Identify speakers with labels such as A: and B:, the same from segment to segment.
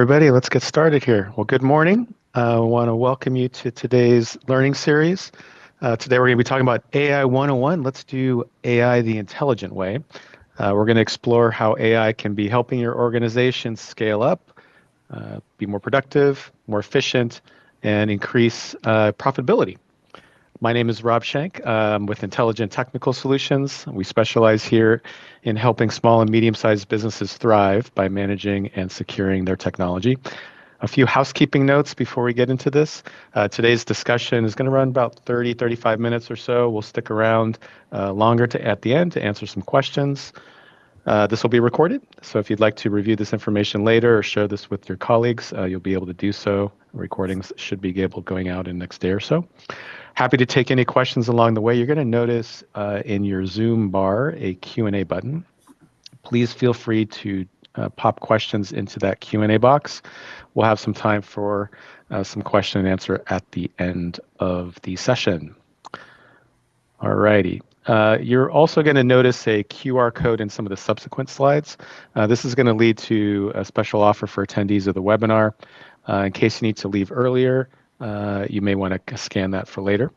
A: everybody. Let's get started here. Well, good morning. I want to welcome you to today's learning series. Today we're going to be talking about AI 101. Let's do AI the intelligent way. We're going to explore how AI can be helping your organization scale up, be more productive, more efficient, and increase profitability. My name is Rob Schenk with Intelligent Technical Solutions. We specialize here in helping small and medium-sized businesses thrive by managing and securing their technology. A few housekeeping notes before we get into this. Today's discussion is going to run about 30, 35 minutes or so. We'll stick around longer at the end to answer some questions. This will be recorded, so if you'd like to review this information later or share this with your colleagues, you'll be able to do so. Recordings should be able going out in the next day or so. Happy to take any questions along the way. You're going to notice in your Zoom bar a Q&A button. Please feel free to pop questions into that Q&A box. We'll have some time for some question and answer at the end of the session. All righty. You're also going to notice a QR code in some of the subsequent slides. This is going to lead to a special offer for attendees of the webinar. In case you need to leave earlier, you may want to scan that for later.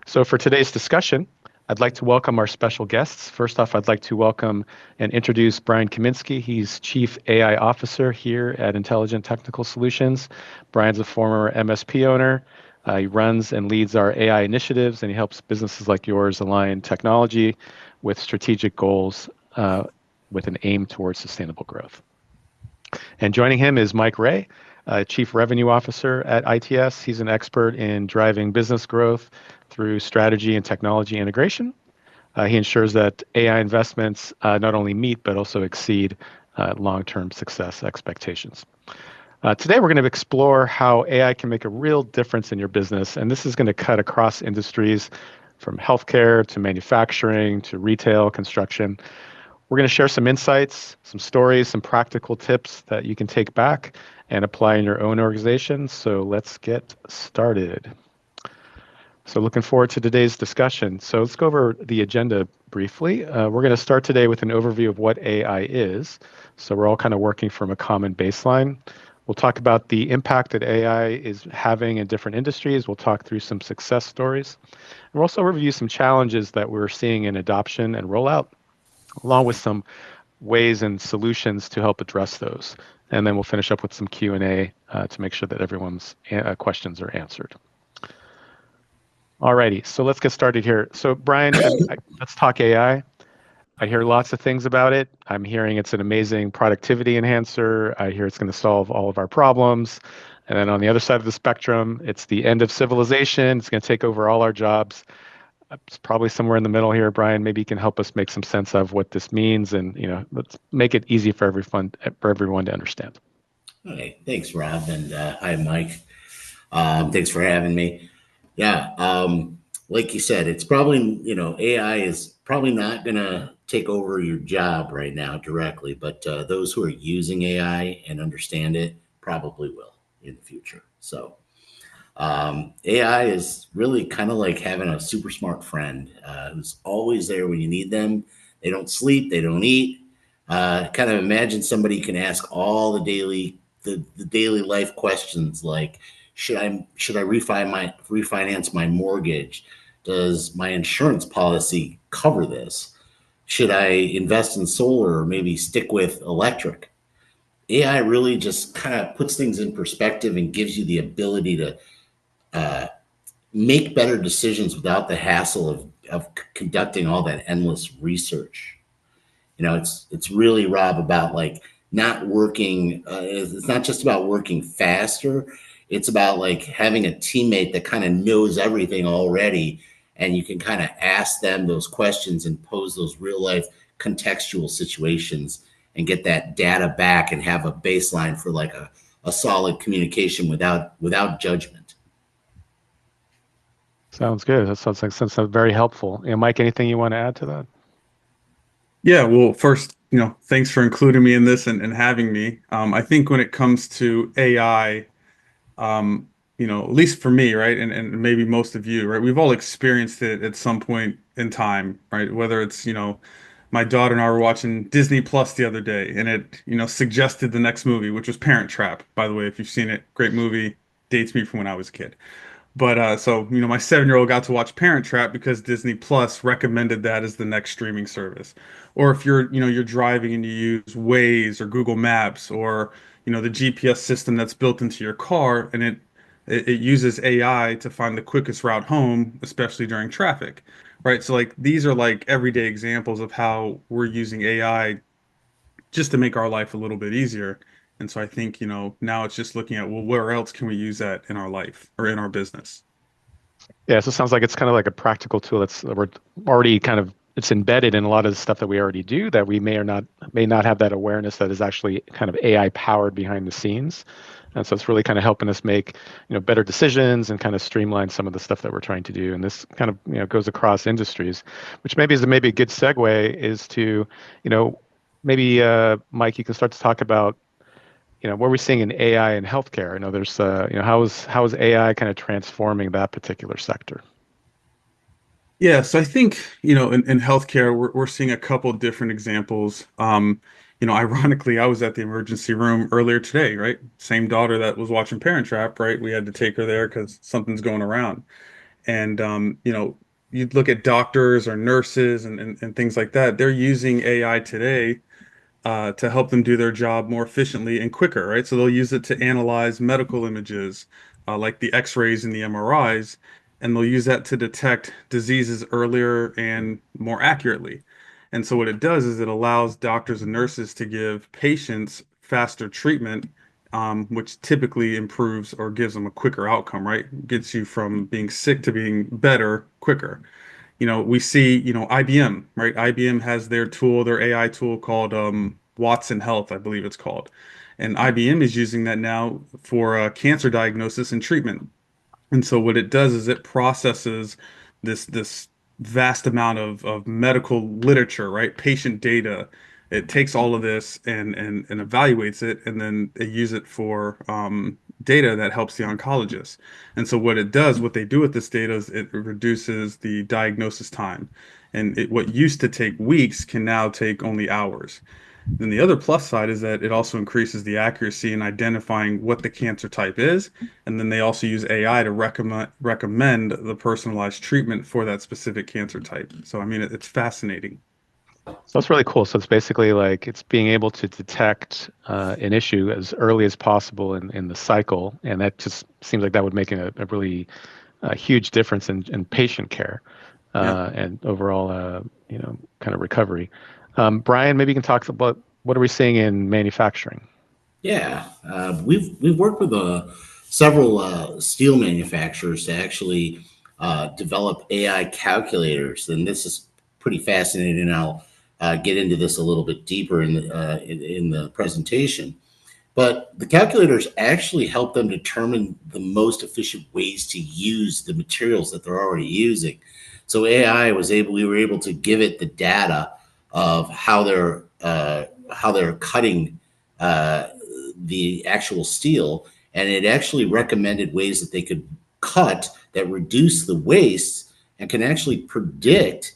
A: So for today's discussion, I'd like to welcome our special guests. First off, I'd like to welcome and introduce Brian Kaminsky. He's Chief AI Officer here at Intelligent Technical Solutions. Brian's a former MSP owner. He runs and leads our AI initiatives, and he helps businesses like yours align technology with strategic goals with an aim towards sustainable growth. And joining him is Mike Rhea, Chief Revenue Officer at ITS. He's an expert in driving business growth through strategy and technology integration. He ensures that AI investments not only meet but also exceed long-term success expectations. Today, we're going to explore how AI can make a real difference in your business, and this is going to cut across industries from healthcare to manufacturing to retail, construction. We're going to share some insights, some stories, some practical tips that you can take back and apply in your own organization. So let's get started. So looking forward to today's discussion. So let's go over the agenda briefly. We're going to start today with an overview of what AI is. So we're all kind of working from a common baseline. We'll talk about the impact that AI is having in different industries. We'll talk through some success stories. And we'll also review some challenges that we're seeing in adoption and rollout, along with some ways and solutions to help address those. And then we'll finish up with some Q&A to make sure that everyone's questions are answered. Alrighty, so let's get started here. So Brian, let's talk AI. I hear lots of things about it. I'm hearing it's an amazing productivity enhancer. I hear it's going to solve all of our problems. And then on the other side of the spectrum, it's the end of civilization. It's going to take over all our jobs. It's probably somewhere in the middle here. Brian, maybe you can help us make some sense of what this means, and let's make it easy for everyone to understand.
B: Okay, thanks, Rob, and hi, Mike. Thanks for having me. Yeah, like you said, it's probably AI is probably not gonna take over your job right now directly, but those who are using AI and understand it probably will in the future. So. AI is really kind of like having a super smart friend who's always there when you need them. They don't sleep, they don't eat. Kind of imagine somebody you can ask all the daily life questions like should I refinance my mortgage? Does my insurance policy cover this? Should I invest in solar or maybe stick with electric? AI really just kind of puts things in perspective and gives you the ability to make better decisions without the hassle of conducting all that endless research. It's really, Rob, about like not working. It's not just about working faster. It's about like having a teammate that kind of knows everything already, and you can kind of ask them those questions and pose those real life contextual situations and get that data back and have a baseline for like a solid communication without judgment.
A: Sounds good. That sounds very helpful. Mike, anything you want to add to that?
C: Yeah, well, first, thanks for including me in this and having me. I think when it comes to AI, at least for me, right, and maybe most of you, right, we've all experienced it at some point in time, right? Whether it's, my daughter and I were watching Disney Plus the other day, and it, suggested the next movie, which was Parent Trap. By the way, if you've seen it, great movie, dates me from when I was a kid. But so, my 7-year-old got to watch Parent Trap because Disney Plus recommended that as the next streaming service. Or if you're driving and you use Waze or Google Maps or, the GPS system that's built into your car, and it uses AI to find the quickest route home, especially during traffic, right? So like these are like everyday examples of how we're using AI just to make our life a little bit easier. And so I think, now it's just looking at, well, where else can we use that in our life or in our business?
A: Yeah, so it sounds like it's kind of like a practical tool that's we're already kind of it's embedded in a lot of the stuff that we already do that we may not have that awareness that is actually kind of AI powered behind the scenes. And so it's really kind of helping us make, better decisions and kind of streamline some of the stuff that we're trying to do. And this kind of, goes across industries, which maybe is maybe a good segue is to, maybe Mike, you can start to talk about what we're seeing in AI in healthcare. I know there's how is AI kind of transforming that particular sector?
C: Yeah, so I think, in healthcare, we're seeing a couple different examples. Ironically, I was at the emergency room earlier today, right? Same daughter that was watching Parent Trap, right? We had to take her there because something's going around. And you'd look at doctors or nurses and things like that. They're using AI today to help them do their job more efficiently and quicker, right? So they'll use it to analyze medical images, like the X-rays and the MRIs, and they'll use that to detect diseases earlier and more accurately. And so what it does is it allows doctors and nurses to give patients faster treatment, which typically improves or gives them a quicker outcome, right? Gets you from being sick to being better quicker. We see, IBM, right? IBM has their tool, their AI tool called Watson Health, I believe it's called. And IBM is using that now for cancer diagnosis and treatment. And so what it does is it processes this vast amount of medical literature, right? Patient data. It takes all of this and evaluates it, and then they use it for data that helps the oncologist. And so what they do with this data is it reduces the diagnosis time. And what used to take weeks can now take only hours. Then the other plus side is that it also increases the accuracy in identifying what the cancer type is. And then they also use AI to recommend the personalized treatment for that specific cancer type. So, I mean, it's fascinating.
A: So that's really cool. So it's basically like it's being able to detect an issue as early as possible in the cycle, and that just seems like that would make a really huge difference in patient care
C: Yeah.
A: and overall, kind of recovery. Brian, maybe you can talk about what are we seeing in manufacturing?
B: Yeah, we've worked with several steel manufacturers to actually develop AI calculators, and this is pretty fascinating. And I'll get into this a little bit deeper in the presentation. But the calculators actually help them determine the most efficient ways to use the materials that they're already using. So we were able to give it the data of how they're cutting the actual steel, and it actually recommended ways that they could cut that reduce the waste and can actually predict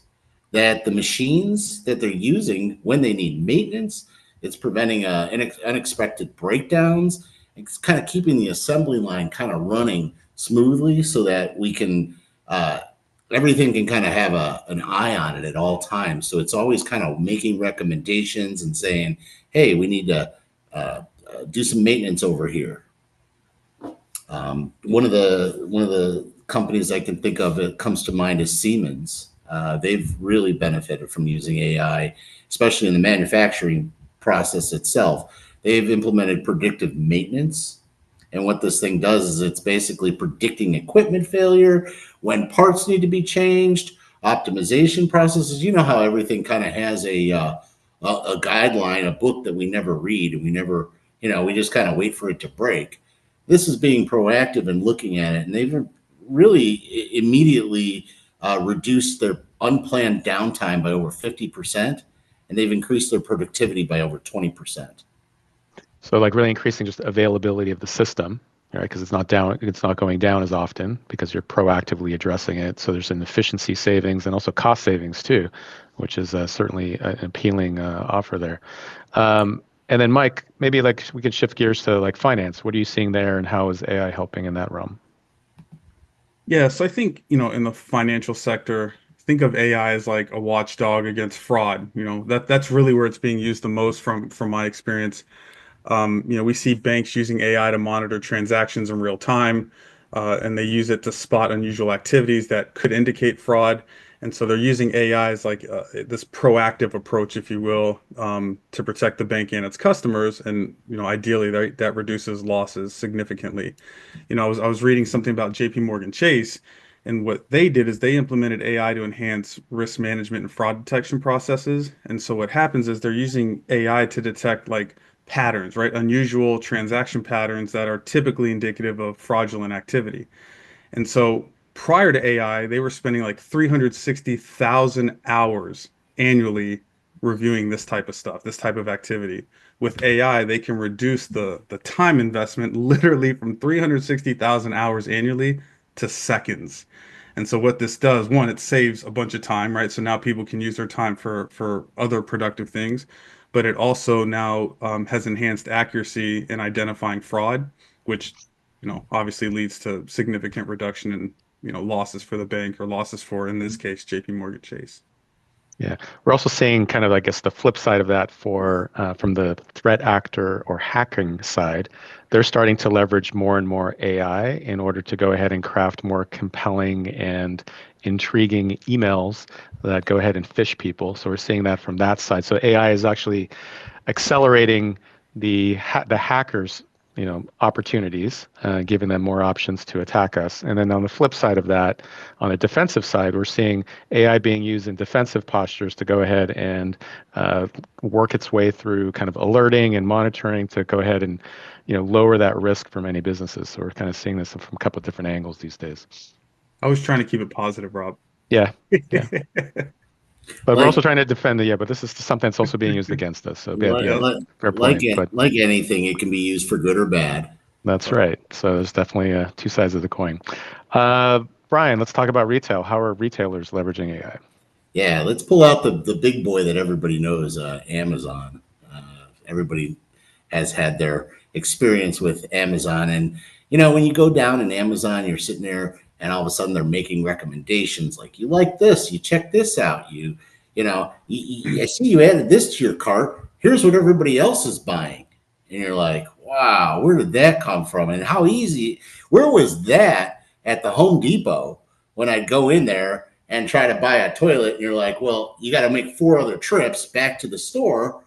B: that the machines that they're using when they need maintenance, it's preventing unexpected breakdowns. It's kind of keeping the assembly line kind of running smoothly so that we can everything can kind of have an eye on it at all times. So it's always kind of making recommendations and saying, hey, we need to do some maintenance over here. One of the companies I can think of that comes to mind is Siemens. They've really benefited from using AI, especially in the manufacturing process itself. They've implemented predictive maintenance. And what this thing does is it's basically predicting equipment failure, when parts need to be changed, optimization processes. You know how everything kind of has a guideline, a book that we never read, and we never, we just kind of wait for it to break. This is being proactive and looking at it, and they've really immediately reduced their unplanned downtime by over 50%, and they've increased their productivity by over 20%.
A: So like really increasing just availability of the system right? Because it's not going down as often because you're proactively addressing it. So there's an efficiency savings and also cost savings too, which is certainly an appealing offer there. And then Mike, maybe like we could shift gears to like finance. What are you seeing there, and how is AI helping in that realm?
C: Yeah, so I think, in the financial sector, think of AI as like a watchdog against fraud. That's really where it's being used the most from my experience. We see banks using AI to monitor transactions in real time, and they use it to spot unusual activities that could indicate fraud. And so they're using AI as like this proactive approach, if you will, to protect the bank and its customers. And ideally, that reduces losses significantly. I was reading something about J.P. Morgan Chase, and what they did is they implemented AI to enhance risk management and fraud detection processes. And so what happens is they're using AI to detect like patterns, right? Unusual transaction patterns that are typically indicative of fraudulent activity. And so prior to AI, they were spending like 360,000 hours annually reviewing this type of stuff, this type of activity. With AI, they can reduce the time investment literally from 360,000 hours annually to seconds. And so what this does, one, it saves a bunch of time, right? So now people can use their time for other productive things, but it also now has enhanced accuracy in identifying fraud, which obviously leads to significant reduction in losses for the bank or losses for, in this case, JP Morgan Chase.
A: Yeah, we're also seeing kind of, I guess, the flip side of that for from the threat actor or hacking side. They're starting to leverage more and more AI in order to go ahead and craft more compelling and intriguing emails that go ahead and phish people. So we're seeing that from that side. So AI is actually accelerating the hackers, opportunities, giving them more options to attack us. And then on the flip side of that, on the defensive side, we're seeing AI being used in defensive postures to go ahead and work its way through kind of alerting and monitoring to go ahead and lower that risk for many businesses. So we're kind of seeing this from a couple of different angles these days.
C: I was trying to keep it positive, Rob.
A: Yeah, yeah. But we're also
B: Like
A: trying to defend the, yeah, but this is something that's also being used against us. So yeah,
B: like
A: yeah,
B: like
A: fair
B: like
A: point.
B: it,
A: But
B: like anything, it can be used for good or bad.
A: that's right. So there's definitely two sides of the coin. Uh, Brian, let's talk about retail. How are retailers leveraging AI?
B: Yeah, let's pull out the big boy that everybody knows, Amazon. Everybody has had their experience with Amazon, and when you go down in Amazon, you're sitting there, and all of a sudden they're making recommendations like, "You like this? You check this out. I see you added this to your cart. Here's what everybody else is buying," and you're like, "Wow, where did that come from? And how easy? Where was that at the Home Depot when I'd go in there?" And try to buy a toilet, and you're like, well, you got to make 4 other trips back to the store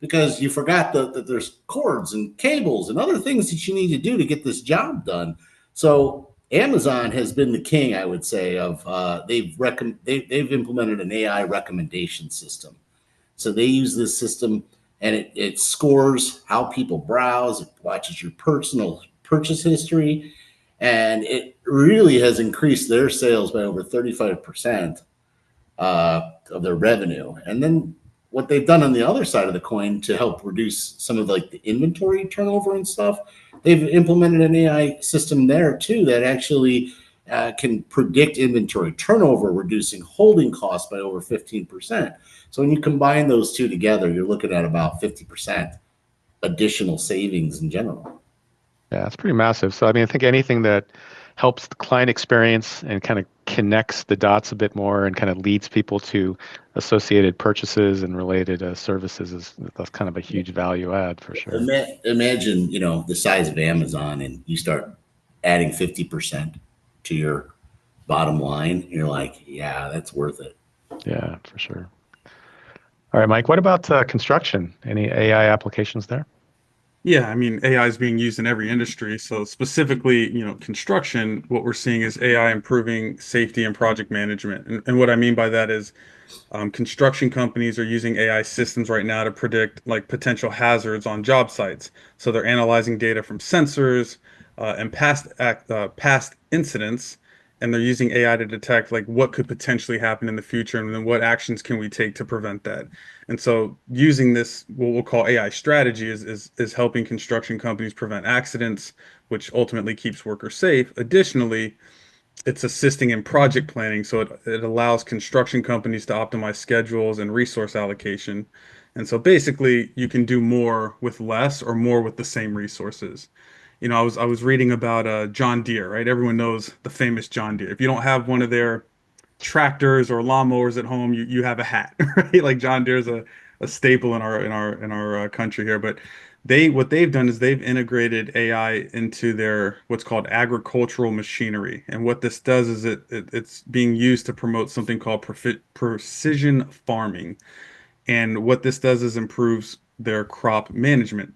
B: because you forgot that there's cords and cables and other things that you need to do to get this job done. So Amazon has been the king, I would say, of they've implemented an AI recommendation system. So they use this system, and it scores how people browse, it watches your personal purchase history, and it really has increased their sales by over 35% of their revenue. And then what they've done on the other side of the coin to help reduce some of like the inventory turnover and stuff, they've implemented an AI system there too that actually can predict inventory turnover, reducing holding costs by over 15%. So when you combine those two together, you're looking at about 50% additional savings in general.
A: Yeah, it's pretty massive. So, I mean, I think anything that helps the client experience and kind of connects the dots a bit more and kind of leads people to associated purchases and related services that's kind of a huge value add for sure.
B: Imagine, the size of Amazon, and you start adding 50% to your bottom line. You're like, yeah, that's worth it.
A: Yeah, for sure. All right, Mike, what about construction? Any AI applications there?
C: Yeah, I mean, AI is being used in every industry. So specifically, construction, what we're seeing is AI improving safety and project management. And what I mean by that is construction companies are using AI systems right now to predict like potential hazards on job sites. So they're analyzing data from sensors and past incidents, and they're using AI to detect like what could potentially happen in the future, and then what actions can we take to prevent that. And so using this, what we'll call AI strategy, is helping construction companies prevent accidents, which ultimately keeps workers safe. Additionally, it's assisting in project planning, so it allows construction companies to optimize schedules and resource allocation. And so basically you can do more with less or more with the same resources. I was reading about John Deere, right? Everyone knows the famous John Deere. If you don't have one of their tractors or lawnmowers at home, you have a hat, right? Like John Deere's a staple in our country here. But what they've done is they've integrated AI into their what's called agricultural machinery. And what this does is it's being used to promote something called precision farming. And what this does is improves their crop management.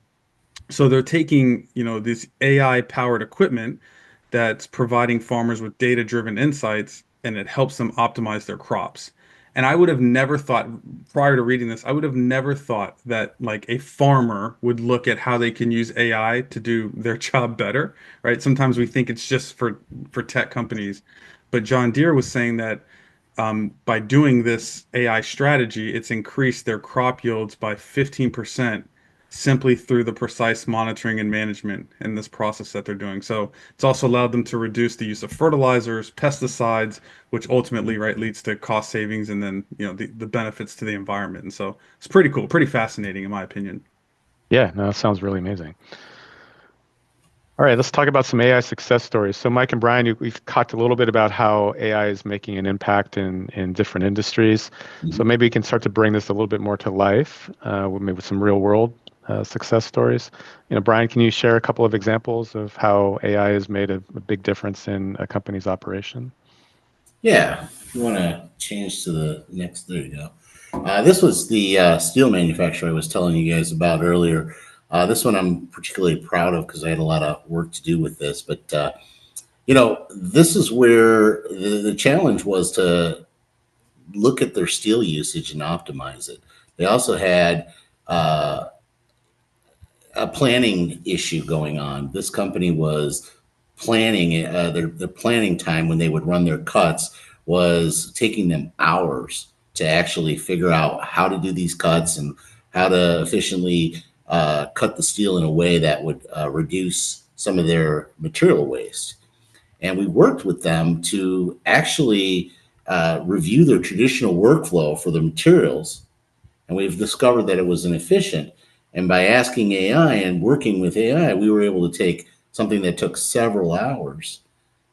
C: So they're taking, this AI powered equipment that's providing farmers with data-driven insights, and it helps them optimize their crops. And I would have never thought, prior to reading this, I would have never thought that like a farmer would look at how they can use AI to do their job better, right? Sometimes we think it's just for tech companies, but John Deere was saying that by doing this AI strategy, it's increased their crop yields by 15% simply through the precise monitoring and management in this process that they're doing. So it's also allowed them to reduce the use of fertilizers, pesticides, which ultimately, right, leads to cost savings and then, the benefits to the environment. And so it's pretty cool, pretty fascinating in my opinion.
A: Yeah, no, that sounds really amazing. All right, let's talk about some AI success stories. So, Mike and Brian, we've talked a little bit about how AI is making an impact in different industries. So maybe we can start to bring this a little bit more to life, maybe with some real world success stories. Brian, can you share a couple of examples of how AI has made a big difference in a company's operation?
B: Yeah, if you want to change to the next, there you go. This was the steel manufacturer I was telling you guys about earlier. This one I'm particularly proud of because I had a lot of work to do with this. But, this is where the challenge was to look at their steel usage and optimize it. They also had a planning issue going on. This company was planning their planning time when they would run their cuts was taking them hours to actually figure out how to do these cuts and how to efficiently cut the steel in a way that would reduce some of their material waste. And we worked with them to actually review their traditional workflow for the materials, and we've discovered that it was inefficient. And by asking AI and working with AI, we were able to take something that took several hours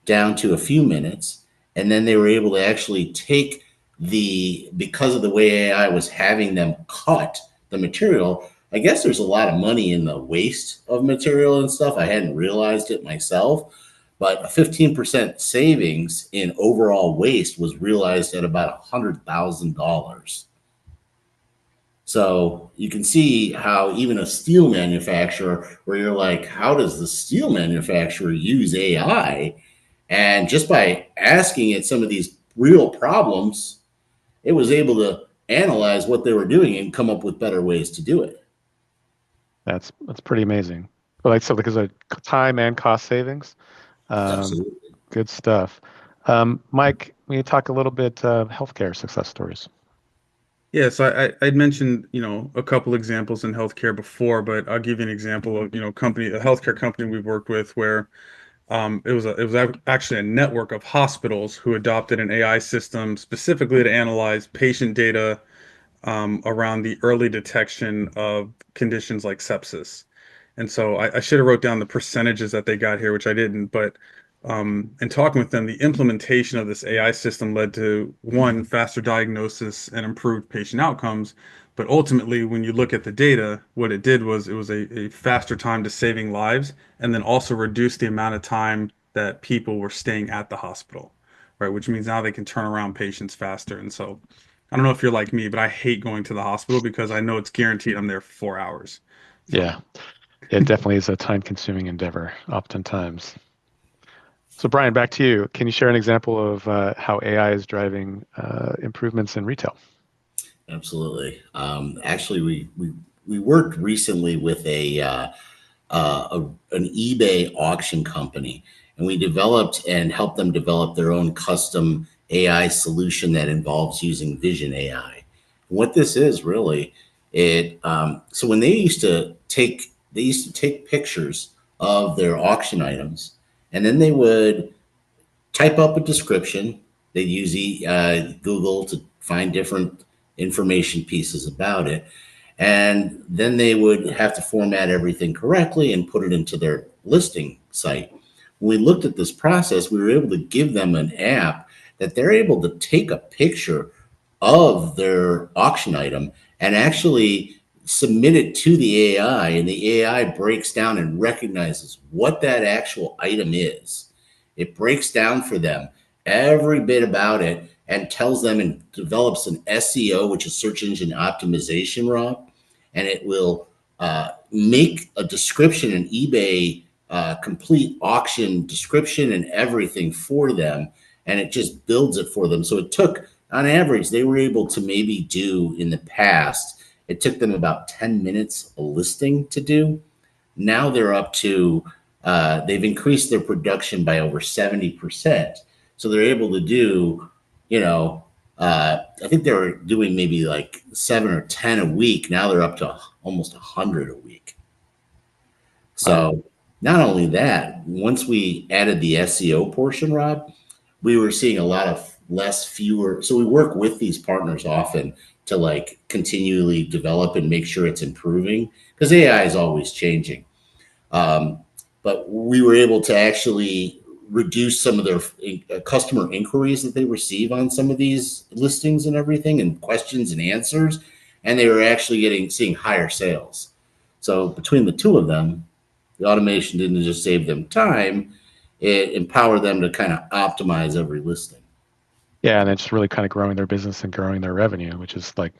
B: down to a few minutes. And then they were able to actually take because of the way AI was having them cut the material. I guess there's a lot of money in the waste of material and stuff. I hadn't realized it myself, but a 15% savings in overall waste was realized at about $100,000. So you can see how even a steel manufacturer, where you're like, how does the steel manufacturer use AI? And just by asking it some of these real problems, it was able to analyze what they were doing and come up with better ways to do it.
A: That's pretty amazing. But because of time and cost savings,
B: Absolutely.
A: good stuff. Mike, can you talk a little bit healthcare success stories?
C: Yeah, so I'd mentioned, a couple examples in healthcare before, but I'll give you an example of, a healthcare company we've worked with where it was actually a network of hospitals who adopted an AI system specifically to analyze patient data around the early detection of conditions like sepsis. And so I should have wrote down the percentages that they got here, which I didn't. But in talking with them, the implementation of this AI system led to one, faster diagnosis and improved patient outcomes. But ultimately, when you look at the data, what it did was it was a faster time to saving lives, and then also reduced the amount of time that people were staying at the hospital, right? Which means now they can turn around patients faster. And so I don't know if you're like me, but I hate going to the hospital because I know it's guaranteed I'm there for 4 hours. So
A: Yeah, it definitely is a time-consuming endeavor, oftentimes. So, Brian, back to you. Can you share an example of how AI is driving improvements in retail?
B: Absolutely. Actually, we worked recently with an eBay auction company, and we developed and helped them develop their own custom AI solution that involves using Vision AI. What this is really, so when they used to take pictures of their auction items, and then they would type up a description. They'd use Google to find different information pieces about it. And then they would have to format everything correctly and put it into their listing site. When we looked at this process, we were able to give them an app that they're able to take a picture of their auction item and actually submit it to the AI, and the AI breaks down and recognizes what that actual item is. It breaks down for them every bit about it and tells them and develops an SEO, which is search engine optimization, Rob, and it will make a description, an eBay complete auction description and everything for them, and it just builds it for them. So it took, on average, they were able to maybe do in the past, it took them about 10 minutes a listing to do. Now they're up to, they've increased their production by over 70%. So they're able to do, I think they were doing maybe like 7 or 10 a week. Now they're up to almost 100 a week. So not only that, once we added the SEO portion, Rob, we were seeing a lot of fewer. So we work with these partners often to like continually develop and make sure it's improving, because AI is always changing. But we were able to actually reduce some of their customer inquiries that they receive on some of these listings and everything, and questions and answers, and they were actually seeing higher sales. So between the two of them, the automation didn't just save them time, it empowered them to kind of optimize every listing.
A: Yeah, and it's really kind of growing their business and growing their revenue, which is like,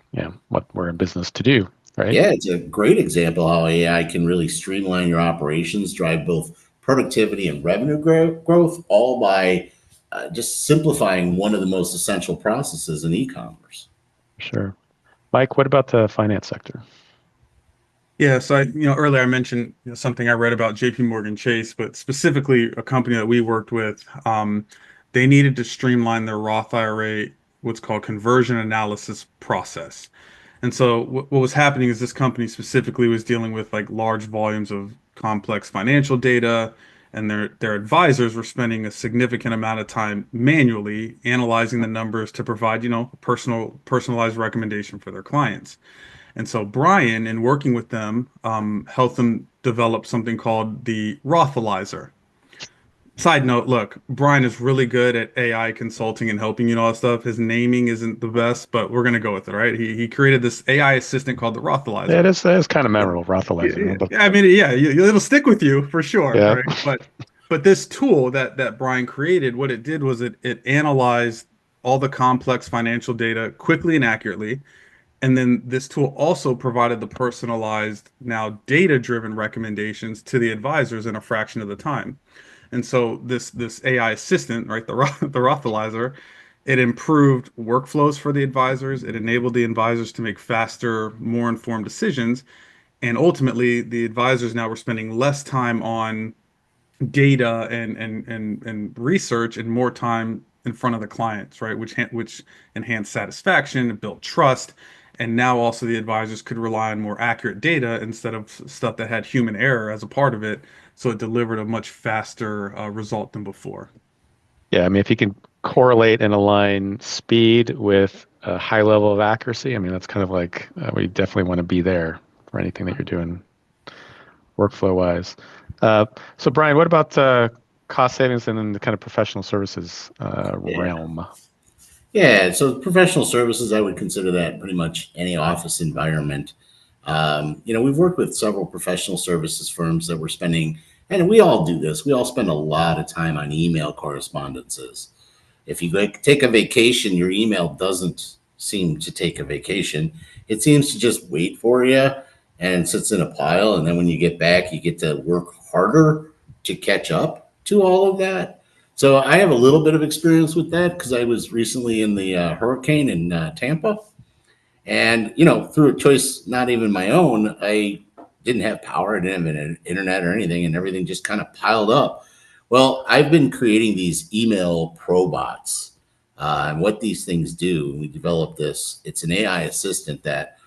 A: what we're in business to do, right?
B: Yeah, it's a great example how AI can really streamline your operations, drive both productivity and revenue growth, all by just simplifying one of the most essential processes in e-commerce.
A: Sure. Mike, what about the finance sector?
C: Yeah, so earlier I mentioned something I read about JP Morgan Chase, but specifically a company that we worked with, they needed to streamline their Roth IRA, what's called conversion analysis process. And so what was happening is this company specifically was dealing with like large volumes of complex financial data, and their advisors were spending a significant amount of time manually analyzing the numbers to provide, personalized recommendation for their clients. And so Brian, in working with them, helped them develop something called the Rothalizer. Side note, look, Brian is really good at AI consulting and helping you and all that stuff. His naming isn't the best, but we're gonna go with it, right? He created this AI assistant called the Rothalizer.
A: Yeah, it is kind of memorable, Rothalizer.
C: I mean, yeah, it'll stick with you for sure,
A: Yeah.
C: right? But this tool that Brian created, what it did was it analyzed all the complex financial data quickly and accurately. And then this tool also provided the personalized, now data-driven recommendations to the advisors in a fraction of the time. And so this AI assistant, right, the Rothalizer, it improved workflows for the advisors. It enabled the advisors to make faster, more informed decisions. And ultimately, the advisors now were spending less time on data and research and more time in front of the clients, right? Which enhanced satisfaction and built trust. And now also the advisors could rely on more accurate data instead of stuff that had human error as a part of it. So it delivered a much faster result than before.
A: Yeah, I mean, if you can correlate and align speed with a high level of accuracy, I mean, that's kind of like we definitely want to be there for anything that you're doing workflow wise. So Brian, what about cost savings and then the kind of professional services realm?
B: Yeah, so professional services, I would consider that pretty much any office environment. We've worked with several professional services firms that we're spending, and we all do this. We all spend a lot of time on email correspondences. If you take a vacation, your email doesn't seem to take a vacation. It seems to just wait for you and sits in a pile. And then when you get back, you get to work harder to catch up to all of that. So I have a little bit of experience with that because I was recently in the hurricane in Tampa. And, through a choice, not even my own, I didn't have power. I didn't have an internet or anything, and everything just kind of piled up. Well, I've been creating these email pro bots. And what these things do, we developed this, it's an AI assistant that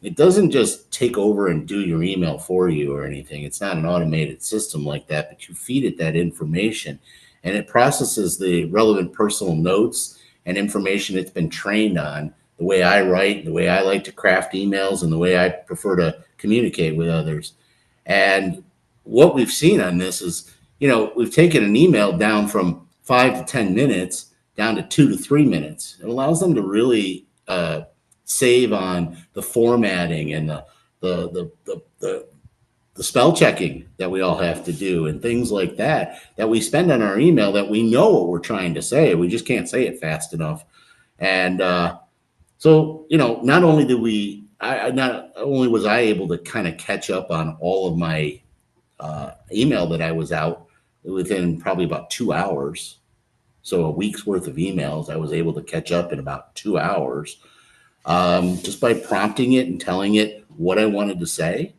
B: it doesn't just take over and do your email for you or anything. It's not an automated system like that, but you feed it that information and it processes the relevant personal notes and information it's been trained on, the way I write, the way I like to craft emails, and the way I prefer to communicate with others. And what we've seen on this is, we've taken an email down from 5 to 10 minutes down to 2 to 3 minutes. It allows them to really save on the formatting and the spell checking that we all have to do and things like that we spend on our email, that we know what we're trying to say. We just can't say it fast enough. And so, not only did not only was I able to kind of catch up on all of my email that I was out within probably about 2 hours. So a week's worth of emails, I was able to catch up in about 2 hours, just by prompting it and telling it what I wanted to say.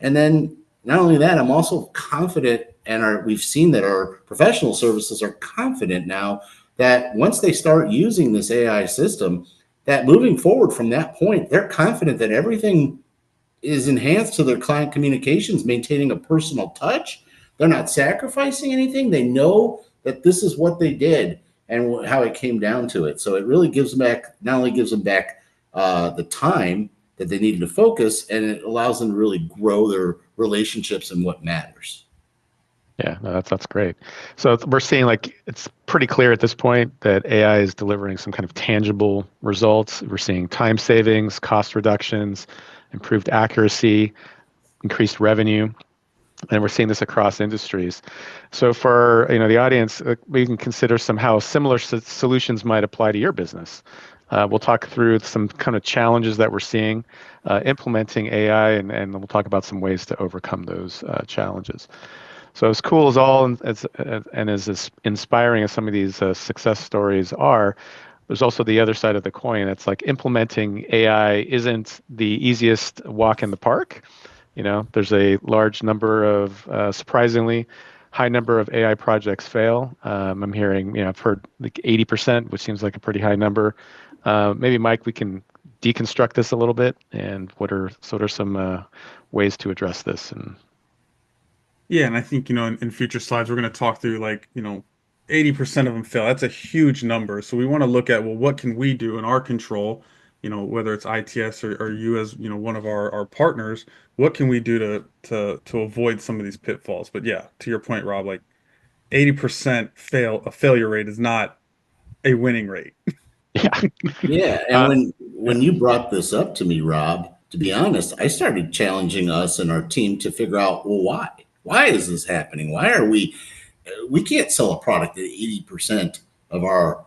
B: And then not only that, I'm also confident, and we've seen that our professional services are confident now that once they start using this AI system, that moving forward from that point, they're confident that everything is enhanced to their client communications, maintaining a personal touch. They're not sacrificing anything. They know that this is what they did and how it came down to it. So it really gives them back, not only gives them back the time that they needed to focus, and it allows them to really grow their relationships and what matters.
A: Yeah, no, that's great. So we're seeing, like, it's pretty clear at this point that AI is delivering some kind of tangible results. We're seeing time savings, cost reductions, improved accuracy, increased revenue, and we're seeing this across industries. So for the audience, we can consider somehow similar solutions might apply to your business. We'll talk through some kind of challenges that we're seeing implementing AI, and we'll talk about some ways to overcome those challenges. So as cool as all and as inspiring as some of these success stories are, there's also the other side of the coin. It's like implementing AI isn't the easiest walk in the park. There's a large number of, surprisingly high number of AI projects fail. I'm hearing, I've heard like 80%, which seems like a pretty high number. Maybe Mike, we can deconstruct this a little bit, and what are some ways to address this? And
C: Yeah, and I think, in future slides, we're going to talk through 80% of them fail. That's a huge number. So we want to look at, well, what can we do in our control, whether it's ITS or you as, one of our partners, what can we do to avoid some of these pitfalls? But yeah, to your point, Rob, 80% a failure rate is not a winning rate.
A: yeah.
B: Yeah, and when you brought this up to me, Rob, to be honest, I started challenging us and our team to figure out, well, why? Why is this happening? Why are we can't sell a product that 80% of our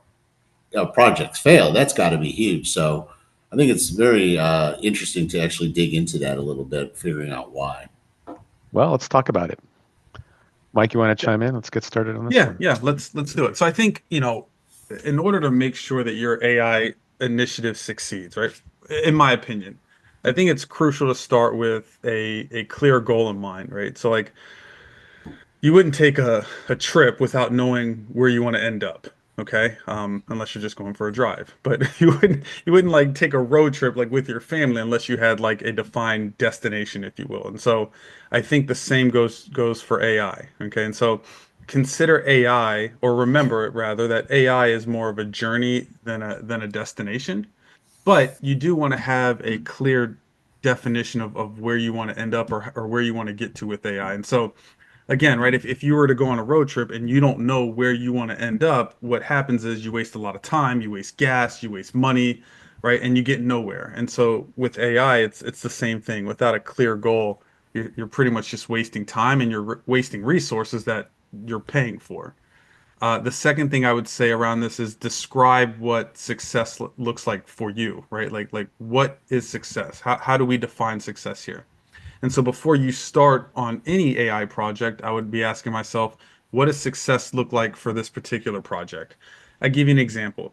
B: projects fail? That's got to be huge. So I think it's very interesting to actually dig into that a little bit, figuring out why.
A: Well, let's talk about it. Mike, you want to chime in? Let's get started on this.
C: Yeah, let's do it. So I think, in order to make sure that your AI initiative succeeds, right? In my opinion, I think it's crucial to start with a clear goal in mind, right? So you wouldn't take a trip without knowing where you want to end up, okay? Unless you're just going for a drive. But you wouldn't take a road trip with your family unless you had a defined destination, if you will. And so I think the same goes for AI, okay? And so consider AI, or remember it rather, that AI is more of a journey than a destination. But you do want to have a clear definition of where you want to end up, or where you want to get to with AI. And so again, right, if you were to go on a road trip and you don't know where you want to end up, what happens is you waste a lot of time, you waste gas, you waste money, right, and you get nowhere. And so with AI, it's the same thing. Without a clear goal, you're pretty much just wasting time, and you're wasting resources that you're paying for. The second thing I would say around this is describe what success looks like for you, right? Like what is success? How do we define success here? And so before you start on any AI project, I would be asking myself, what does success look like for this particular project? I give you an example.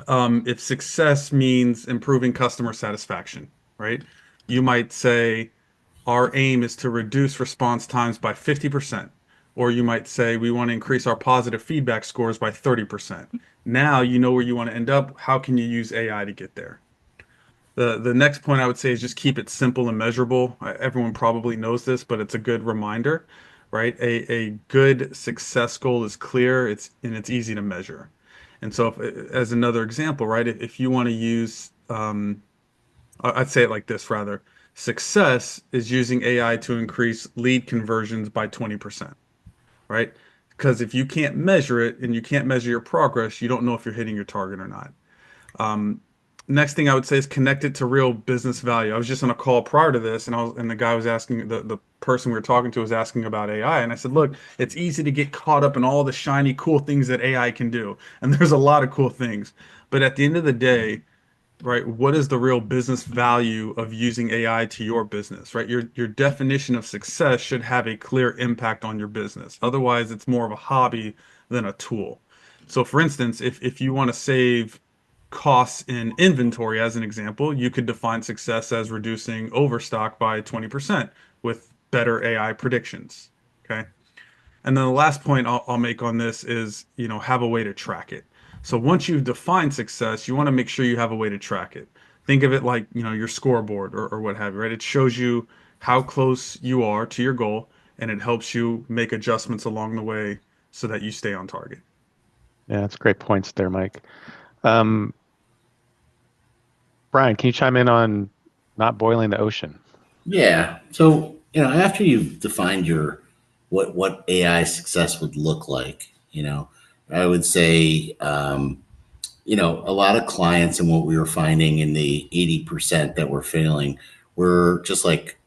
C: If success means improving customer satisfaction, right? You might say, our aim is to reduce response times by 50%. Or you might say, we want to increase our positive feedback scores by 30%. Now you know where you want to end up. How can you use AI to get there? The next point I would say is just keep it simple and measurable. Everyone probably knows this, but it's a good reminder, right? A good success goal is clear, it's easy to measure. And so, as another example, right, if you want to use, I'd say it like this rather, success is using AI to increase lead conversions by 20%, right? Because if you can't measure it and you can't measure your progress, you don't know if you're hitting your target or not. Um, Next thing I would say is connect it to real business value. I was just on a call prior to this, and the guy was asking, the person we were talking to was asking about AI, and I said, look, it's easy to get caught up in all the shiny, cool things that AI can do, and there's a lot of cool things, but at the end of the day, right, what is the real business value of using AI to your business, right? Your definition of success should have a clear impact on your business. Otherwise, it's more of a hobby than a tool. So for instance, if you want to save costs in inventory as an example, you could define success as reducing overstock by 20% with better AI predictions. Okay. And then the last point I'll make on this is, have a way to track it. So once you've defined success, you want to make sure you have a way to track it. Think of it like, your scoreboard or what have you, right? It shows you how close you are to your goal, and it helps you make adjustments along the way so that you stay on target.
A: Yeah, that's great points there, Mike. Um, Brian, can you chime in on not boiling the ocean?
B: Yeah. So, after you've defined your what AI success would look like, I would say, a lot of clients and what we were finding in the 80% that were failing were just like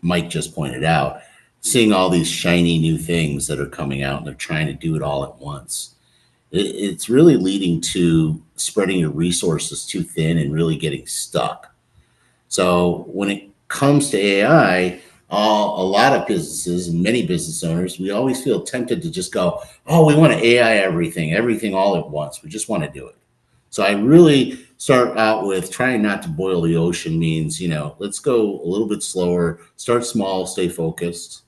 B: Mike just pointed out, seeing all these shiny new things that are coming out and they're trying to do it all at once. It's really leading to spreading your resources too thin and really getting stuck. So when it comes to AI, a lot of businesses and many business owners, we always feel tempted to just go, oh, we want to AI everything all at once. We just want to do it. So I really start out with trying not to boil the ocean means, let's go a little bit slower, start small, stay focused.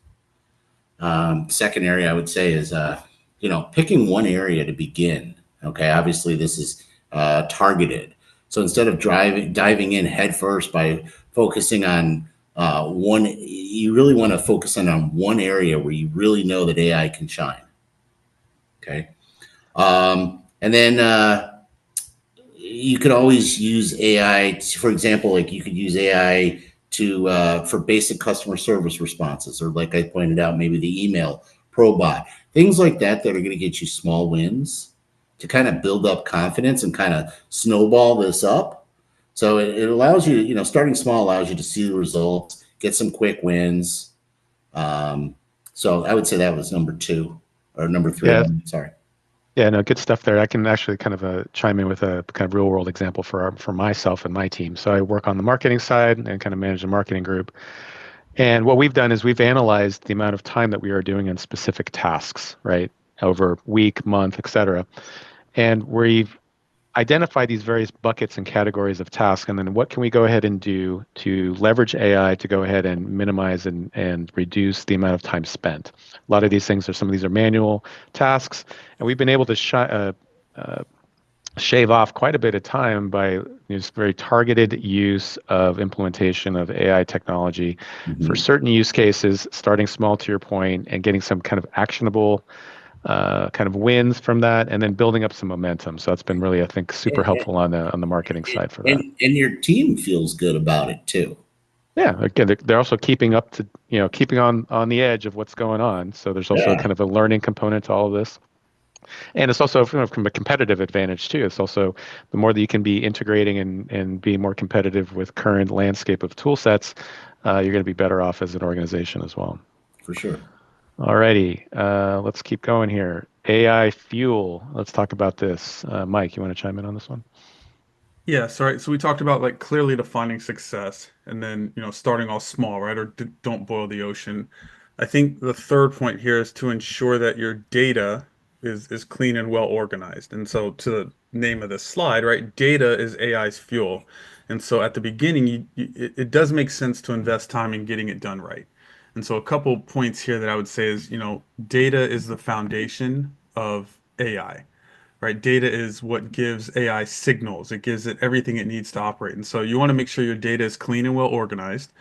B: Second area I would say is, picking one area to begin. Okay, obviously this is targeted. So instead of diving in headfirst by focusing on one, you really want to focus on one area where you really know that AI can shine. Okay, and then you could always use AI. For example, like you could use AI to for basic customer service responses, or like I pointed out, maybe the email probot, things like that that are going to get you small wins to kind of build up confidence and kind of snowball this up. So it allows you, starting small allows you to see the results, get some quick wins. So I would say that was number two or number three.
A: Yeah,
B: Sorry.
A: yeah, no, good stuff there. I can actually kind of chime in with a kind of real world example for myself and my team. So I work on the marketing side and kind of manage the marketing group. And what we've done is we've analyzed the amount of time that we are doing on specific tasks, right, over week, month, et cetera. And we've identified these various buckets and categories of tasks, and then what can we go ahead and do to leverage AI to go ahead and minimize and reduce the amount of time spent. A lot of these things some of these are manual tasks, and we've been able to shave off quite a bit of time by just very targeted use of implementation of AI technology for
B: Mm-hmm.
A: certain use cases, starting small to your point, and getting some kind of actionable kind of wins from that, and then building up some momentum. So that's been really, I think, super helpful on the marketing side for that.
B: And your team feels good about it too.
A: Yeah, again, they're also keeping up to, keeping on the edge of what's going on. So there's also
B: Yeah,
A: kind of a learning component to all of this. And it's also from a competitive advantage too. It's also the more that you can be integrating and being more competitive with current landscape of tool sets, you're going to be better off as an organization as well.
B: for sure.
A: Alrighty, let's keep going here. AI fuel. Let's talk about this. Mike, you want to chime in on this one?
C: Yeah, so right. So we talked about like clearly defining success and then, starting off small, right? Or don't boil the ocean. I think the third point here is to ensure that your data is clean and well organized. And so to the name of this slide, right? Data is AI's fuel. And so at the beginning, it does make sense to invest time in getting it done right. And so a couple points here that I would say is, data is the foundation of AI, right? Data is what gives AI signals. It gives it everything it needs to operate. And so you want to make sure your data is clean and well organized.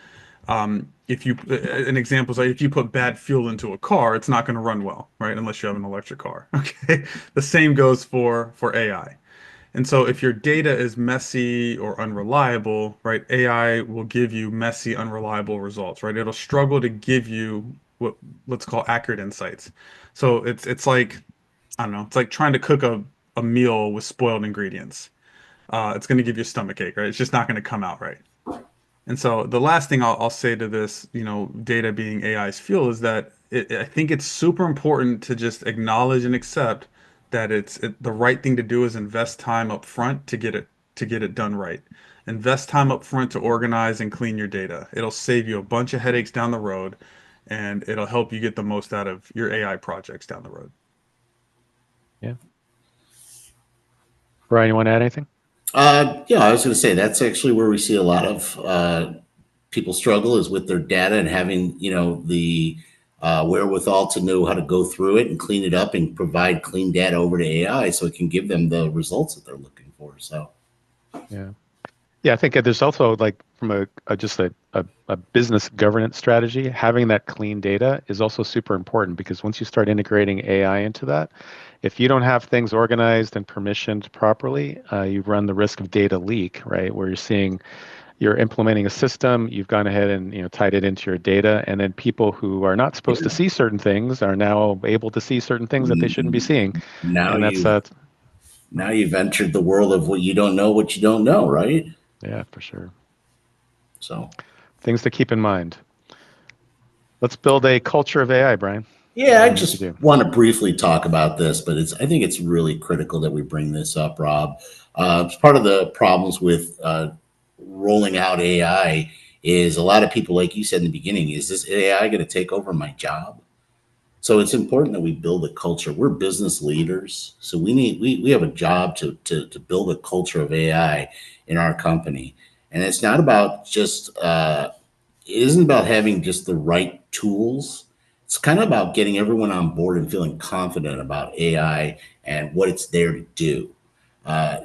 C: If you, an example is like if you put bad fuel into a car, it's not going to run well, right? Unless you have an electric car. Okay. The same goes for AI. And so if your data is messy or unreliable, right, AI will give you messy, unreliable results, right? It'll struggle to give you what let's call accurate insights. So it's like, I don't know, it's like trying to cook a meal with spoiled ingredients. It's going to give you a stomach ache, right? It's just not going to come out right. And so the last thing I'll say to this, data being AI's fuel is that I think it's super important to just acknowledge and accept that the right thing to do is invest time up front to get it done right. Invest time up front to organize and clean your data. It'll save you a bunch of headaches down the road, and it'll help you get the most out of your AI projects down the road.
A: Yeah. Brian, you want to add anything?
B: Yeah, I was going to say that's actually where we see a lot of people struggle is with their data and having, the wherewithal to know how to go through it and clean it up and provide clean data over to AI so it can give them the results that they're looking for. So,
A: Yeah. Yeah, I think there's also like from a business governance strategy, having that clean data is also super important because once you start integrating AI into that, if you don't have things organized and permissioned properly, you run the risk of data leak, right? Where you're implementing a system, you've gone ahead and tied it into your data, and then people who are not supposed to see certain things are now able to see certain things that they shouldn't be seeing,
B: now
A: and that's
B: you've now you've entered the world of what you don't know, right?
A: yeah, for sure.
B: So,
A: Things to keep in mind. Let's build a culture of AI, Brian.
B: yeah,
A: What
B: I
A: do we need to
B: just
A: do?
B: want to briefly talk about this, but I think it's really critical that we bring this up, Rob. It's part of the problems with rolling out AI is a lot of people, like you said in the beginning, is this AI going to take over my job? So it's important that we build a culture. We're business leaders, so we have a job to build a culture of AI in our company, and it's not about just it isn't about having just the right tools. It's kind of about getting everyone on board and feeling confident about AI and what it's there to do.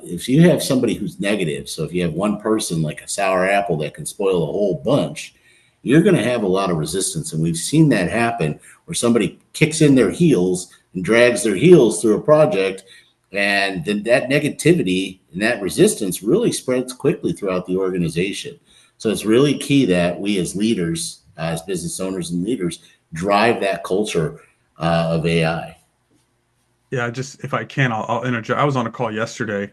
B: If you have somebody who's negative, so if you have one person like a sour apple that can spoil a whole bunch, you're going to have a lot of resistance. And we've seen that happen where somebody kicks in their heels and drags their heels through a project. And then that negativity and that resistance really spreads quickly throughout the organization. So it's really key that we as leaders, as business owners and leaders, drive that culture of AI.
C: Yeah, just if I can, I'll interject. I was on a call yesterday,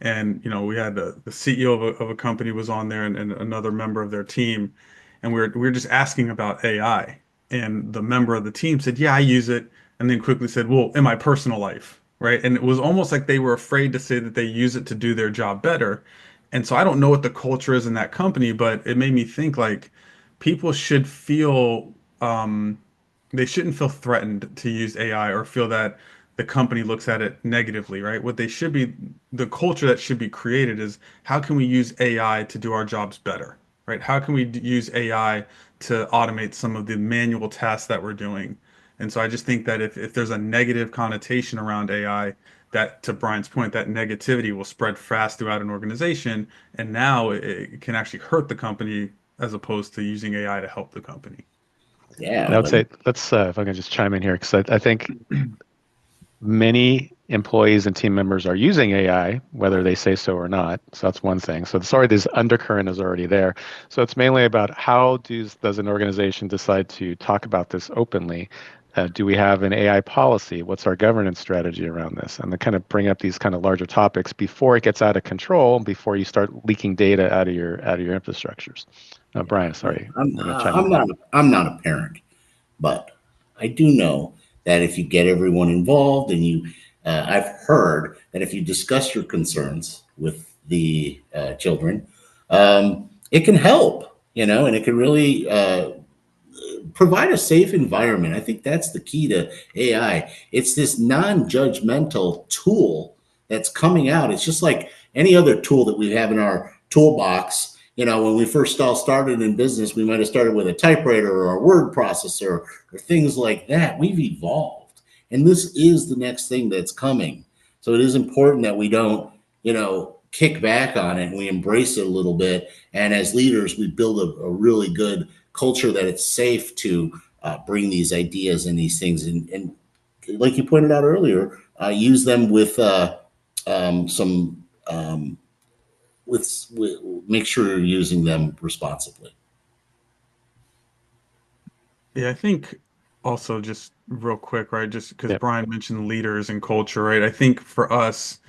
C: and we had the CEO of a company was on there, and another member of their team, and we were just asking about AI, and the member of the team said, "Yeah, I use it," and then quickly said, "Well, in my personal life, right?" And it was almost like they were afraid to say that they use it to do their job better, and so I don't know what the culture is in that company, but it made me think like people should feel they shouldn't feel threatened to use AI or feel that the company looks at it negatively, right? What they should be, the culture that should be created is how can we use AI to do our jobs better, right? How can we use AI to automate some of the manual tasks that we're doing? And so I just think that if there's a negative connotation around AI, that to Brian's point, that negativity will spread fast throughout an organization. And now it can actually hurt the company as opposed to using AI to help the company.
A: And
B: Yeah,
A: I would
B: but
A: say, let's, if I can just chime in here, because I think many employees and team members are using AI, whether they say so or not. So that's one thing. So sorry, this undercurrent is already there. So it's mainly about how does an organization decide to talk about this openly? Do we have an AI policy? What's our governance strategy around this? And to kind of bring up these kind of larger topics before it gets out of control, before you start leaking data out of your infrastructures. Brian, sorry, we're going to chime in there.
B: I'm not a parent, but I do know that if you get everyone involved and I've heard that if you discuss your concerns with the children, it can help, and it can really provide a safe environment. I think that's the key to AI. It's this non-judgmental tool that's coming out. It's just like any other tool that we have in our toolbox. when we first all started in business, we might have started with a typewriter or a word processor or things like that. We've evolved, and this is the next thing that's coming. So it is important that we don't, kick back on it and we embrace it a little bit. And as leaders, we build a really good culture that it's safe to bring these ideas and these things, and like you pointed out earlier, use them with some with make sure you're using them responsibly.
C: Yeah, I think also just real quick, right? Just because
A: Yep.
C: Brian mentioned leaders and culture, right? I think for us,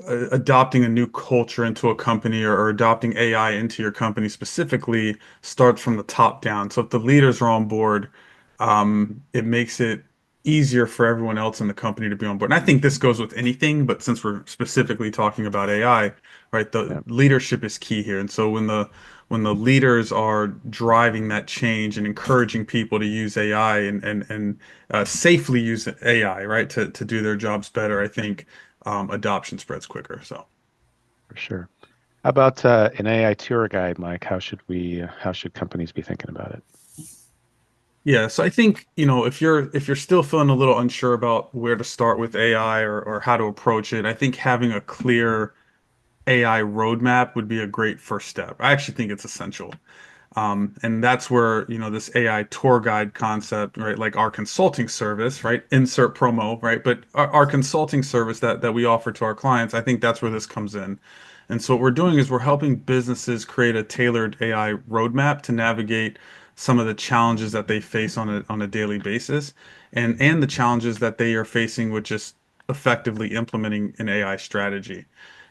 C: adopting a new culture into a company or adopting AI into your company specifically starts from the top down. So if the leaders are on board, it makes it easier for everyone else in the company to be on board. And I think this goes with anything, but since we're specifically talking about AI, right, the
A: Yep.
C: leadership is key here. And so when the leaders are driving that change and encouraging people to use AI and safely use AI, right, to do their jobs better, I think adoption spreads quicker. So
A: For sure. How about an AI tour guide, Mike? How should companies be thinking about it?
C: yeah, so I think, if you're still feeling a little unsure about where to start with AI or how to approach it, I think having a clear AI roadmap would be a great first step. I actually think it's essential. And that's where, this AI tour guide concept, right? Like our consulting service, right? Insert promo, right? But our consulting service that we offer to our clients, I think that's where this comes in. And so what we're doing is we're helping businesses create a tailored AI roadmap to navigate some of the challenges that they face on a daily basis and the challenges that they are facing with just effectively implementing an AI strategy.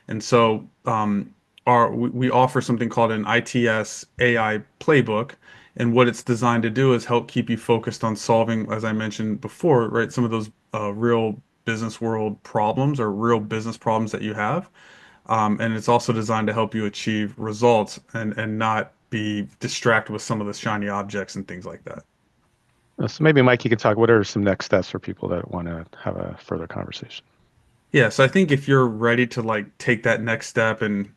C: And so we offer something called an ITS AI playbook. And what it's designed to do is help keep you focused on solving, as I mentioned before, right, some of those real business world problems or real business problems that you have. And it's also designed to help you achieve results and not be distracted with some of the shiny objects and things like that.
A: So maybe Mike, you could talk. What are some next steps for people that want to have a further conversation?
C: Yeah, so I think if you're ready to like take that next step and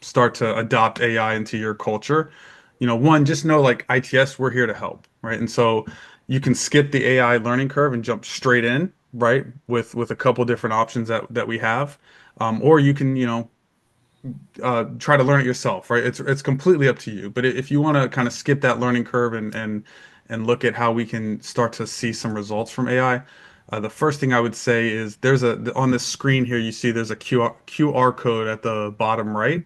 C: start to adopt AI into your culture, one, just know like ITS, we're here to help, right? And so you can skip the AI learning curve and jump straight in, right? With a couple different options that we have. Or you can, try to learn it yourself, right? It's completely up to you. But if you want to kind of skip that learning curve and look at how we can start to see some results from AI, the first thing I would say is on this screen here you see there's a QR code at the bottom right.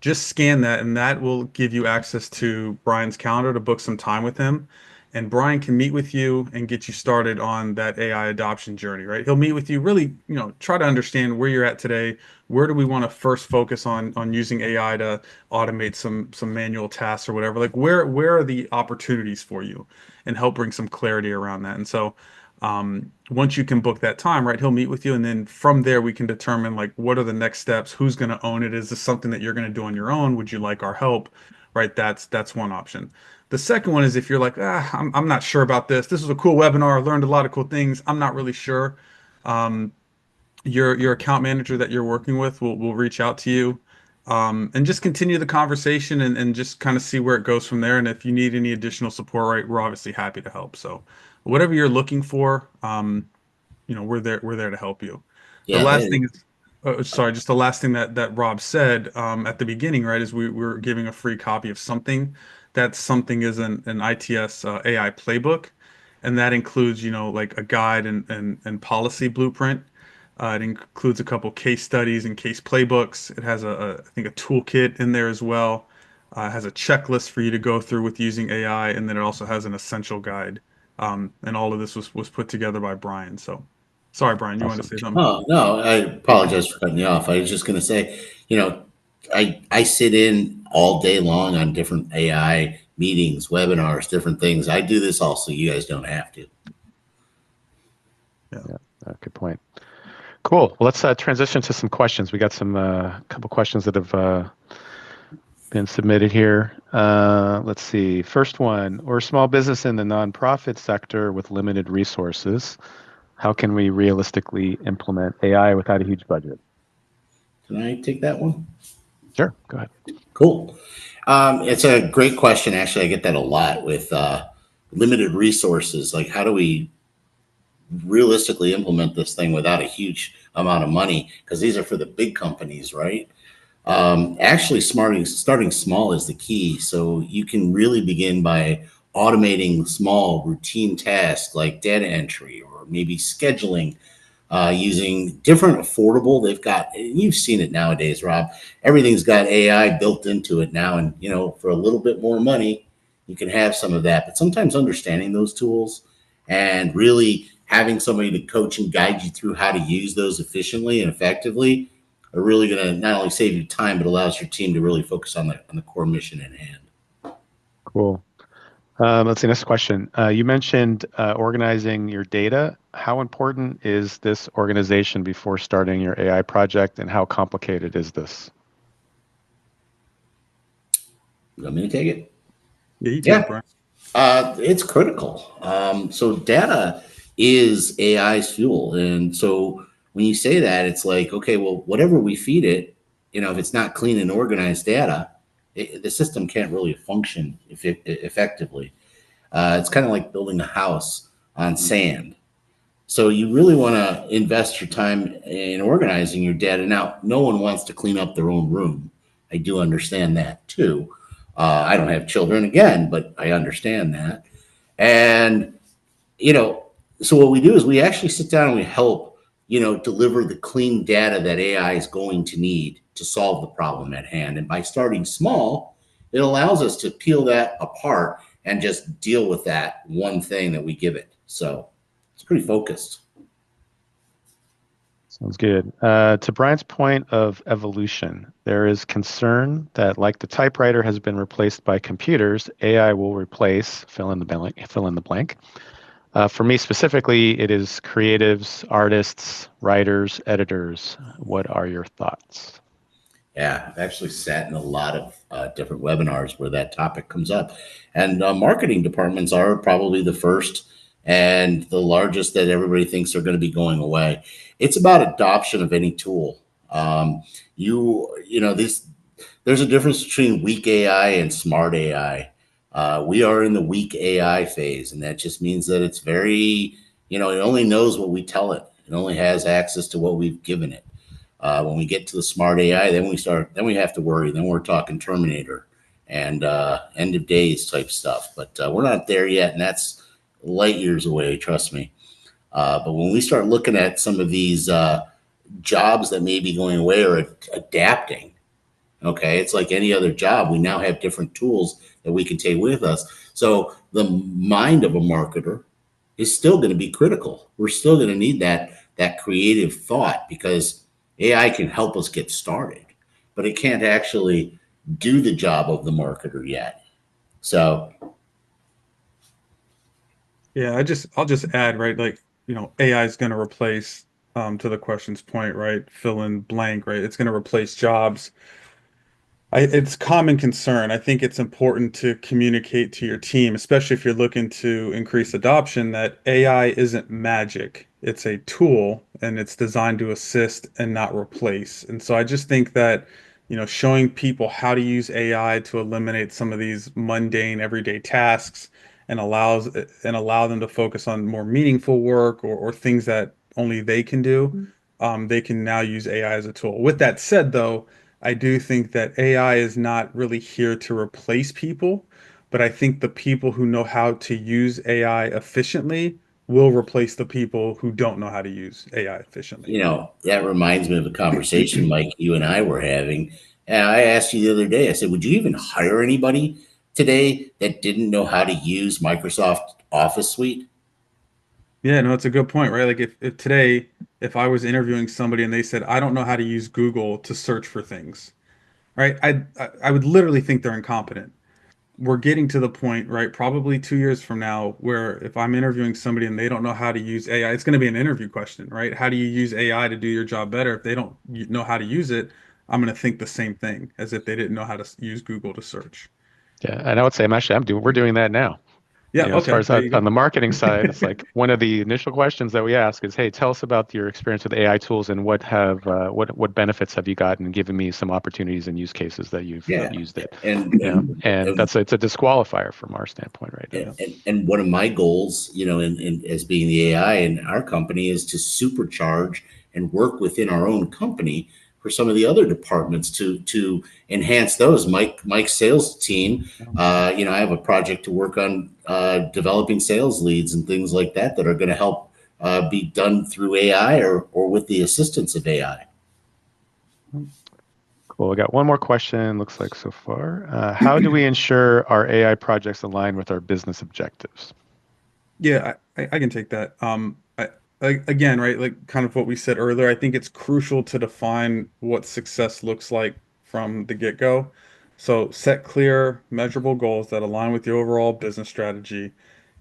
C: Just scan that, and that will give you access to Brian's calendar to book some time with him. And Brian can meet with you and get you started on that AI adoption journey, right? He'll meet with you, really, try to understand where you're at today. Where do we want to first focus on using AI to automate some manual tasks or whatever? Like where are the opportunities for you, and help bring some clarity around that. And so once you can book that time, right, he'll meet with you, and then from there we can determine like what are the next steps, who's going to own it, is this something that you're going to do on your own, would you like our help, right? That's one option. The second one is if you're like, I'm not sure about this. This was a cool webinar. I learned a lot of cool things. I'm not really sure. Um, your account manager that you're working with will reach out to you, and just continue the conversation and just kind of see where it goes from there. And if you need any additional support, right, we're obviously happy to help. So whatever you're looking for, we're there to help you. The
B: Yeah,
C: last thing is, sorry, just the last thing that Rob said at the beginning, right, is we're giving a free copy of something. That something is an ITS AI playbook, and that includes, like a guide and policy blueprint. It includes a couple case studies and case playbooks. It has I think a toolkit in there as well. It has a checklist for you to go through with using AI, and then it also has an essential guide. And all of this was put together by Brian. So, sorry, Brian, you want to
A: Awesome.
C: say something?
B: oh no, I apologize for cutting you off. I was just going to say, you know, I sit in all day long on different AI meetings, webinars, different things. I do this also. You guys don't have to.
C: Yeah.
A: Yeah, good point. Cool. Well, let's transition to some questions. We got some couple questions that have been submitted here. Let's see. First one: we're a small business in the nonprofit sector with limited resources. How can we realistically implement AI without a huge budget?
B: Can I take that one?
A: Sure, go ahead.
B: Cool. It's a great question. Actually, I get that a lot with limited resources. Like, how do we realistically implement this thing without a huge amount of money? Because these are for the big companies, right? Actually, starting small is the key. So you can really begin by automating small routine tasks like data entry or maybe scheduling using different affordable. They've got, you've seen it nowadays, Rob. Everything's got AI built into it now. And, for a little bit more money, you can have some of that. But sometimes understanding those tools and really having somebody to coach and guide you through how to use those efficiently and effectively are really going to not only save you time, but allows your team to really focus on the core mission at hand.
A: Cool. Let's see, next question. You mentioned organizing your data. How important is this organization before starting your AI project, and how complicated is this?
B: You want me to take it?
C: Yeah, you take it,
B: Yeah,
C: Brian.
B: it's critical. So data is AI's fuel, and so when you say that, it's like, okay, well, whatever we feed it, if it's not clean and organized data, the system can't really function effectively. It's kind of like building a house on sand. So you really want to invest your time in organizing your data. Now, no one wants to clean up their own room. I do understand that too. I don't have children again, but I understand that. And, you know, so what we do is we actually sit down and we help, deliver the clean data that AI is going to need to solve the problem at hand. And by starting small, it allows us to peel that apart and just deal with that one thing that we give it. So it's pretty focused.
A: Sounds good. To Brian's point of evolution, there is concern that, like the typewriter has been replaced by computers, AI will replace fill in the blank. Fill in the blank. For me specifically, it is creatives, artists, writers, editors. What are your thoughts?
B: Yeah, I've actually sat in a lot of different webinars where that topic comes up. And marketing departments are probably the first and the largest that everybody thinks are going to be going away. It's about adoption of any tool. This there's a difference between weak AI and smart AI. We are in the weak AI phase, and that just means that it's very, it only knows what we tell it. It only has access to what we've given it. When we get to the smart AI, then we have to worry. Then we're talking Terminator and end of days type stuff. But we're not there yet, and that's light years away. Trust me. But when we start looking at some of these jobs that may be going away or adapting, okay, it's like any other job. We now have different tools that we can take with us. So the mind of a marketer is still going to be critical. We're still going to need that creative thought because AI can help us get started, but it can't actually do the job of the marketer yet. So
C: Yeah, I'll just add, right, like, AI is going to replace, to the question's point, right, fill in blank, right? It's going to replace jobs. It's common concern. I think it's important to communicate to your team, especially if you're looking to increase adoption, that AI isn't magic. It's a tool and it's designed to assist and not replace. And so I just think that, showing people how to use AI to eliminate some of these mundane everyday tasks and allow them to focus on more meaningful work or things that only they can do, they can now use AI as a tool. With that said, though, I do think that AI is not really here to replace people, but I think the people who know how to use AI efficiently will replace the people who don't know how to use AI efficiently.
B: that reminds me of a conversation, Mike, you and I were having. And I asked you the other day, I said, would you even hire anybody today that didn't know how to use Microsoft Office Suite?
C: Yeah, no, it's a good point, right? Like if today, if I was interviewing somebody and they said, I don't know how to use Google to search for things, right? I would literally think they're incompetent. We're getting to the point, right, probably 2 years from now, where if I'm interviewing somebody and they don't know how to use AI, it's going to be an interview question, right? How do you use AI to do your job better? If they don't know how to use it, I'm going to think the same thing as if they didn't know how to use Google to search.
A: Yeah, and I would say we're doing that now.
C: Yeah.
A: As far
C: Okay.
A: as
C: There you
A: on
C: go.
A: the marketing side, it's like one of the initial questions that we ask is, "Hey, tell us about your experience with AI tools and what benefits have you gotten, and given me some opportunities and use cases that you've
B: Yeah,
A: used it."
B: and
A: And
B: and
A: it's a disqualifier from our standpoint right now.
B: and one of my goals, in as being the AI in our company, is to supercharge and work within our own company for some of the other departments to enhance those. Mike's sales team, I have a project to work on developing sales leads and things like that that are going to help be done through AI or with the assistance of AI.
A: Cool. I got one more question. Looks like so far. How do we ensure our AI projects align with our business objectives?
C: Yeah, I can take that. Again, right, like kind of what we said earlier, I think it's crucial to define what success looks like from the get-go. So set clear, measurable goals that align with your overall business strategy,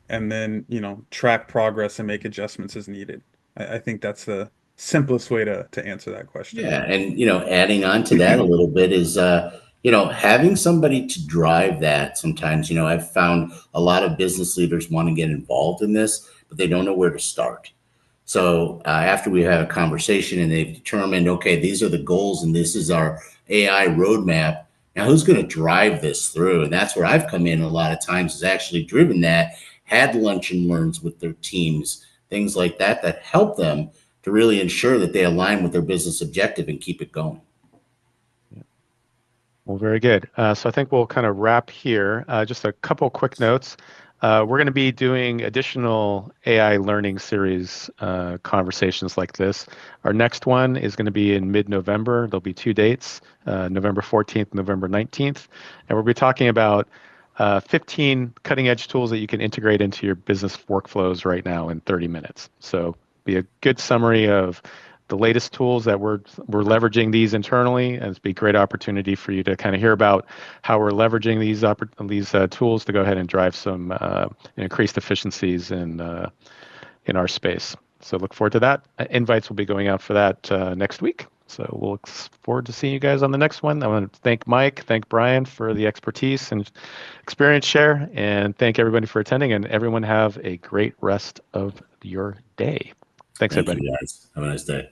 C: and then, track progress and make adjustments as needed. I think that's the simplest way to answer that question.
B: Yeah, and adding on to that a little bit is having somebody to drive that. Sometimes I've found a lot of business leaders want to get involved in this, but they don't know where to start. So after we have a conversation and they've determined, okay, these are the goals and this is our AI roadmap. Now, who's going to drive this through? And that's where I've come in a lot of times, is actually driven that, had lunch and learns with their teams, things like that, that help them to really ensure that they align with their business objective and keep it going.
A: Well, very good. So I think we'll kind of wrap here. Just a couple quick notes. We're going to be doing additional AI learning series conversations like this. Our next one is going to be in mid-November. There'll be two dates, November 14th, November 19th. And we'll be talking about 15 cutting-edge tools that you can integrate into your business workflows right now in 30 minutes. So be a good summary of the latest tools that we're leveraging these internally, and it's be a great opportunity for you to kind of hear about how we're leveraging these tools to go ahead and drive some increased efficiencies in our space. So look forward to that. Invites will be going out for that next week. So we'll look forward to seeing you guys on the next one. I want to thank Mike, thank Brian for the expertise and experience share, and thank everybody for attending. And everyone have a great rest of your day. Thanks,
B: Thank
A: everybody.
B: you, guys. Have a nice day.